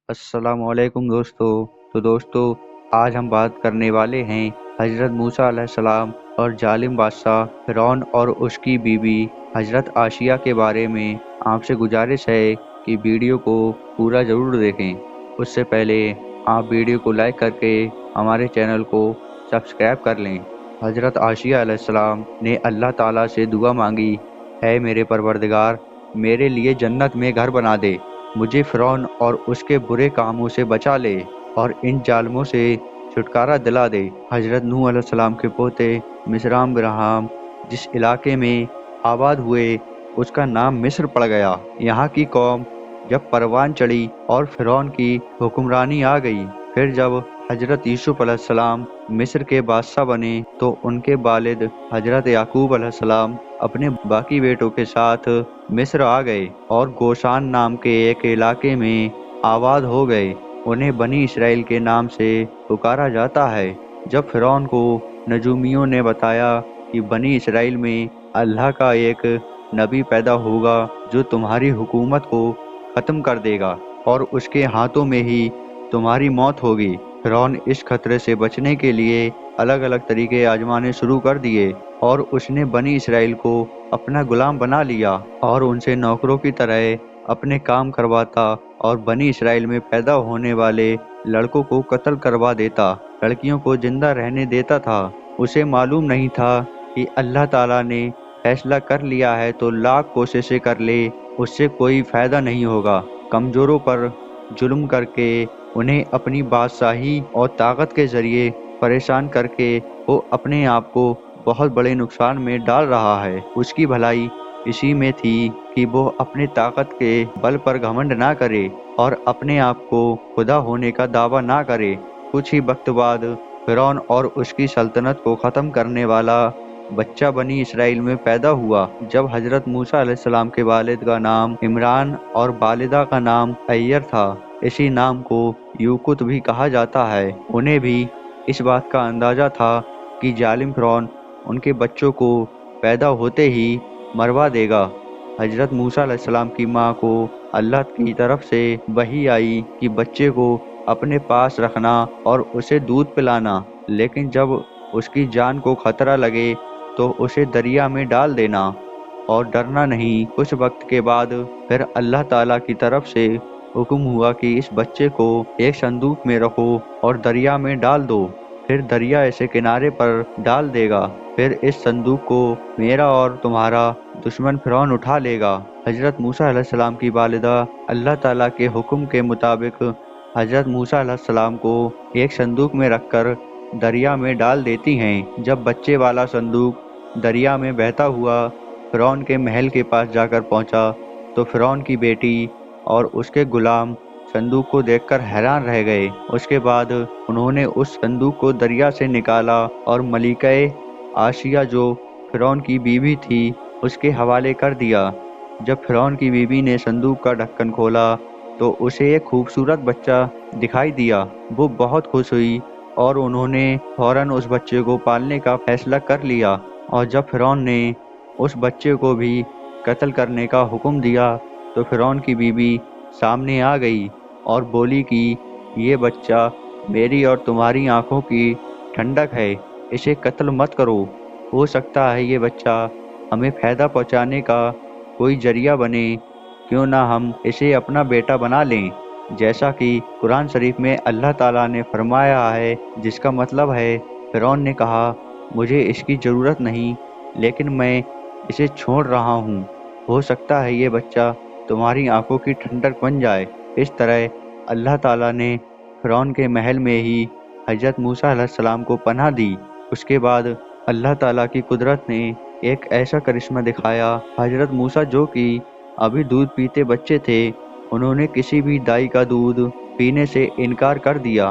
अस्सलाम वालेकुम दोस्तों। तो दोस्तों, आज हम बात करने वाले हैं हजरत मूसा अलैहिस्सलाम और जालिम बादशाह फिरौन और उसकी बीवी हजरत आशिया के बारे में। आपसे गुजारिश है कि वीडियो को पूरा ज़रूर देखें। उससे पहले आप वीडियो को लाइक करके हमारे चैनल को सब्सक्राइब कर लें। हजरत आशिया अलैहिस्सलाम ने अल्लाह ताला से दुआ मांगी, है मेरे परवरदिगार, मेरे लिए जन्नत में घर बना दे, मुझे फिरौन और उसके बुरे कामों से बचा ले और इन जालिमों से छुटकारा दिला दे। हजरत नूह अलैहिस्सलाम के पोते मिस्राम बिरहाम जिस इलाके में आबाद हुए उसका नाम मिस्र पड़ गया। यहाँ की कौम जब परवान चढ़ी और फिरौन की हुक्मरानी आ गई, फिर जब हजरत यूसुफ अलैहिस्सलाम मिस्र के बादशाह बने तो उनके वालिद हजरत याकूब अलैहिस्सलाम अपने बाकी बेटों के साथ मिस्र आ गए और गोशान नाम के एक इलाके में आबाद हो गए। उन्हें बनी इसराइल के नाम से पुकारा जाता है। जब फिरौन को नजूमियों ने बताया कि बनी इसराइल में अल्लाह का एक नबी पैदा होगा जो तुम्हारी हुकूमत को खत्म कर देगा और उसके हाथों में ही तुम्हारी मौत होगी, फिरौन इस खतरे से बचने के लिए अलग अलग तरीके आजमाने शुरू कर दिए और उसने बनी इसराइल को अपना गुलाम बना लिया और उनसे नौकरों की तरह अपने काम करवाता और बनी इसराइल में पैदा होने वाले लड़कों को कत्ल करवा देता, लड़कियों को जिंदा रहने देता था। उसे मालूम नहीं था कि अल्लाह ताला ने फैसला कर लिया है तो लाख कोशिशें कर ले, उससे कोई फायदा नहीं होगा। कमजोरों पर जुल्म करके उन्हें अपनी बादशाही और ताकत के जरिए परेशान करके वो अपने आप को बहुत बड़े नुकसान में डाल रहा है। उसकी भलाई इसी में थी कि वो अपने ताकत के बल पर घमंड ना करे और अपने आप को खुदा होने का दावा ना करे। कुछ ही वक्त बाद फिरौन और उसकी सल्तनत को ख़त्म करने वाला बच्चा बनी इसराइल में पैदा हुआ। जब हजरत मूसा अलैहिस्सलाम के वालिद का नाम इमरान और वालिदा का नाम अय्यर था, इसी नाम को यूकुत भी कहा जाता है। उन्हें भी इस बात का अंदाजा था कि जालिम फिरौन उनके बच्चों को पैदा होते ही मरवा देगा। हजरत मूसा अलैहिस्सलाम की माँ को अल्लाह की तरफ से वही आई कि बच्चे को अपने पास रखना और उसे दूध पिलाना, लेकिन जब उसकी जान को खतरा लगे तो उसे दरिया में डाल देना और डरना नहीं। कुछ वक्त के बाद फिर अल्लाह ताला की तरफ से हुक्म हुआ कि इस बच्चे को एक संदूक में रखो और दरिया में डाल दो, फिर दरिया इसे किनारे पर डाल देगा, फिर इस संदूक को मेरा और तुम्हारा दुश्मन फिरौन उठा लेगा। हजरत मूसा अलैहिस्सलाम की वालिदा अल्लाह ताला के हुक्म के मुताबिक हजरत मूसा अलैहिस्सलाम को एक संदूक में रखकर दरिया में डाल देती हैं। जब बच्चे वाला संदूक दरिया में बहता हुआ फिरौन के महल के पास जाकर पहुंचा तो फिरौन की बेटी और उसके गुलाम संदूक को देखकर हैरान रह गए। उसके बाद उन्होंने उस संदूक को दरिया से निकाला और मलिका आशिया जो फिरौन की बीवी थी उसके हवाले कर दिया। जब फिरौन की बीवी ने संदूक का ढक्कन खोला तो उसे एक खूबसूरत बच्चा दिखाई दिया। वो बहुत खुश हुई और उन्होंने फौरन उस बच्चे को पालने का फैसला कर लिया। और जब फिरौन ने उस बच्चे को भी कत्ल करने का हुक्म दिया तो फिरौन की बीवी सामने आ गई और बोली कि ये बच्चा मेरी और तुम्हारी आंखों की ठंडक है, इसे कत्ल मत करो। हो सकता है ये बच्चा हमें फायदा पहुंचाने का कोई जरिया बने, क्यों ना हम इसे अपना बेटा बना लें, जैसा कि कुरान शरीफ में अल्लाह ताला ने फरमाया है। जिसका मतलब है फिरौन ने कहा, मुझे इसकी ज़रूरत नहीं, लेकिन मैं इसे छोड़ रहा हूँ। हो सकता है ये बच्चा तुम्हारी आंखों की ठंडक बन जाए। इस तरह अल्लाह ताला ने फिरौन के महल में ही हजरत मूसा अलैहिस्सलाम को पनाह दी। उसके बाद अल्लाह ताला की कुदरत ने एक ऐसा करिश्मा दिखाया। हजरत मूसा जो कि अभी दूध पीते बच्चे थे, उन्होंने किसी भी दाई का दूध पीने से इनकार कर दिया।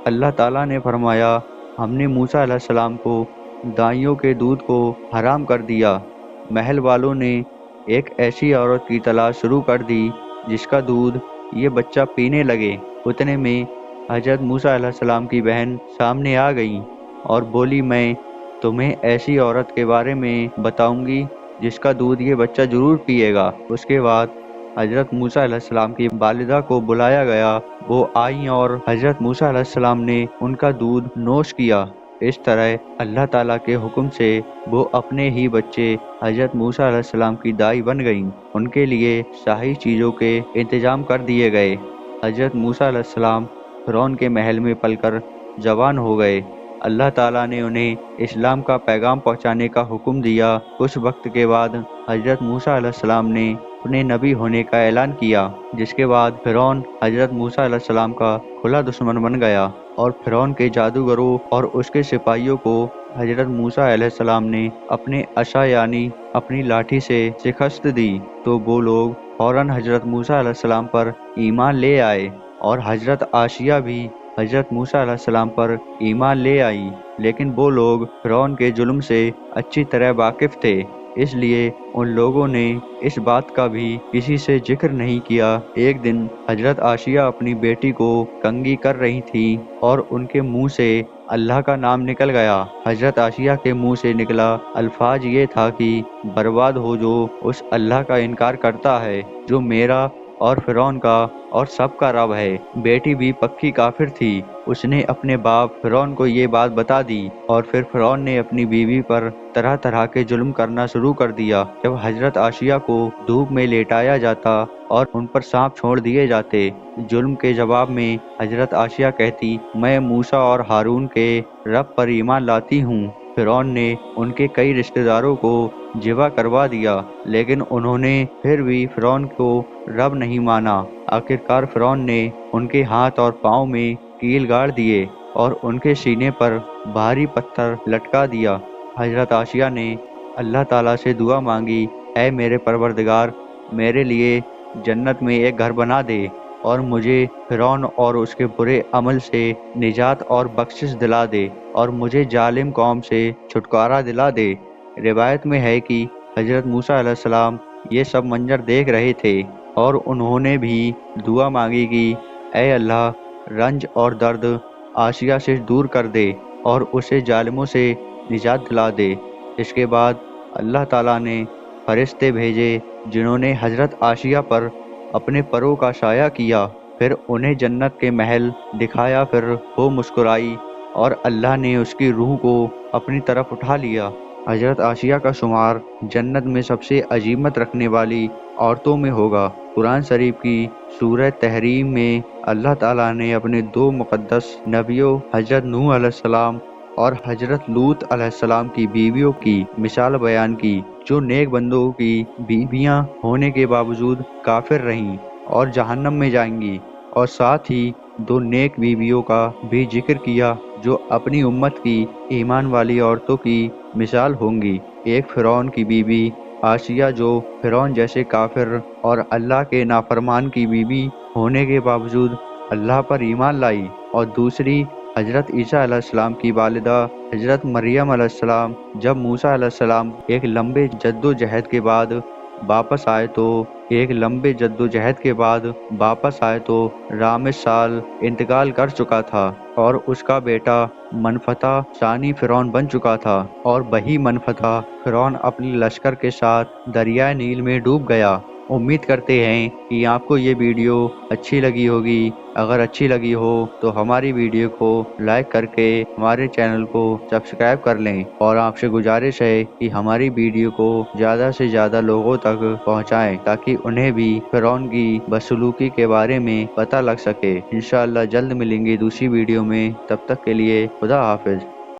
अल्लाह ताला ने फरमाया, हमने मूसा अलैहिस्सलाम को दाइयों के दूध को हराम कर दिया। महल वालों ने एक ऐसी औरत की तलाश शुरू कर दी जिसका दूध ये बच्चा पीने लगे। उतने में हजरत मूसा अलैहिस्सलाम की बहन सामने आ गई और बोली, मैं तुम्हें ऐसी औरत के बारे में बताऊंगी जिसका दूध ये बच्चा जरूर पिएगा। उसके बाद حضرت موسیٰ علیہ السلام کی والدہ کو بلایا گیا۔ وہ آئیں اور حضرت موسیٰ علیہ السلام نے ان کا دودھ نوش کیا۔ اس طرح اللہ تعالیٰ کے حکم سے وہ اپنے ہی بچے حضرت موسیٰ علیہ السلام کی دائی بن گئیں۔ ان کے لیے شاہی چیزوں کے انتظام کر دیے گئے۔ حضرت موسیٰ علیہ السلام فرعون کے محل میں پل کر جوان ہو گئے۔ اللہ تعالیٰ نے انہیں اسلام کا پیغام پہنچانے کا حکم دیا۔ کچھ وقت کے بعد حضرت موسیٰ علیہ السلام نے اپنے نبی ہونے کا اعلان کیا، جس کے بعد فرعون حضرت موسیٰ علیہ السلام کا کھلا دشمن بن گیا اور فرعون کے جادوگروں اور اس کے سپاہیوں کو حضرت موسیٰ علیہ السلام نے اپنے عصا یعنی اپنی لاٹھی سے شکست دی تو وہ لوگ فوراً حضرت موسیٰ علیہ السلام پر ایمان لے آئے، اور حضرت عاشیہ بھی حضرت موسیٰ علیہ السلام پر ایمان لے آئی، لیکن وہ لوگ فرعون کے ظلم سے اچھی طرح واقف تھے، اس لیے ان لوگوں نے اس بات کا بھی کسی سے ذکر نہیں کیا۔ ایک دن حضرت عاشیہ اپنی بیٹی کو کنگھی کر رہی تھی اور ان کے منہ سے اللہ کا نام نکل گیا۔ حضرت عاشیہ کے منہ سے نکلا الفاظ یہ تھا کہ برباد ہو جو اس اللہ کا انکار کرتا ہے جو میرا اور فرعون کا اور سب کا رب ہے۔ بیٹی بھی پکی کافر تھی، اس نے اپنے باپ فرعون کو یہ بات بتا دی، اور پھر فرعون نے اپنی بیوی پر طرح طرح کے ظلم کرنا شروع کر دیا۔ جب حضرت عاشیہ کو دھوپ میں لیٹایا جاتا اور ان پر سانپ چھوڑ دیے جاتے، ظلم کے جواب میں حضرت عاشیہ کہتی، میں موسیٰ اور ہارون کے رب پر ایمان لاتی ہوں۔ فرعون نے ان کے کئی رشتہ داروں کو ذبح کروا دیا، لیکن انہوں نے پھر بھی فرعون کو رب نہیں مانا۔ آخرکار فرعون نے ان کے ہاتھ اور پاؤں میں کیل گاڑ دیے اور ان کے سینے پر بھاری پتھر لٹکا دیا۔ حضرت عاشیہ نے اللہ تعالیٰ سے دعا مانگی، اے میرے پروردگار، میرے لیے جنت میں ایک گھر بنا دے اور مجھے فرعون اور اس کے برے عمل سے نجات اور بخشش دلا دے، اور مجھے ظالم قوم سے چھٹکارا دلا دے۔ روایت میں ہے کہ حضرت موسیٰ علیہ السلام یہ سب منظر دیکھ رہے تھے اور انہوں نے بھی دعا مانگی کہ اے اللہ، رنج اور درد عاشیہ سے دور کر دے اور اسے ظالموں سے نجات دلا دے۔ اس کے بعد اللہ تعالیٰ نے فرشتے بھیجے جنہوں نے حضرت عاشیہ پر اپنے پروں کا سایہ کیا، پھر انہیں جنت کے محل دکھایا، پھر وہ مسکرائی اور اللہ نے اس کی روح کو اپنی طرف اٹھا لیا۔ حضرت عاشیہ کا شمار جنت میں سب سے عظمت رکھنے والی عورتوں میں ہوگا۔ قرآن شریف کی سورہ تحریم میں اللہ تعالیٰ نے اپنے دو مقدس نبیوں حضرت نوح علیہ السلام اور حضرت لوط علیہ السلام کی بیویوں کی مثال بیان کی، جو نیک بندوں کی بیویاں ہونے کے باوجود کافر رہیں اور جہنم میں جائیں گی، اور ساتھ ہی دو نیک بیویوں کا بھی ذکر کیا جو اپنی امت کی ایمان والی عورتوں کی مثال ہوں گی۔ ایک فرعون کی بیوی عاشیہ جو فرعون جیسے کافر اور اللہ کے نافرمان کی بیوی ہونے کے باوجود اللہ پر ایمان لائی، اور دوسری حضرت عیسیٰ علیہ السلام کی والدہ حضرت مریم علیہ السلام جب موسیٰ علیہ السلام ایک لمبے جد و جہد کے بعد واپس آئے تو رامز سال انتقال کر چکا تھا، اور اس کا بیٹا منفتح ثانی فرعون بن چکا تھا، اور وہی منفتح فرعون اپنے لشکر کے ساتھ دریائے نیل میں ڈوب گیا۔ امید کرتے ہیں کہ آپ کو یہ ویڈیو اچھی لگی ہوگی۔ اگر اچھی لگی ہو تو ہماری ویڈیو کو لائک کر کے ہمارے چینل کو سبسکرائب کر لیں، اور آپ سے گزارش ہے کہ ہماری ویڈیو کو زیادہ سے زیادہ لوگوں تک پہنچائیں تاکہ انہیں بھی فرعون کی بدسلوکی کے بارے میں پتہ لگ سکے۔ انشاءاللہ جلد ملیں گے دوسری ویڈیو میں، تب تک کے لیے خدا حافظ۔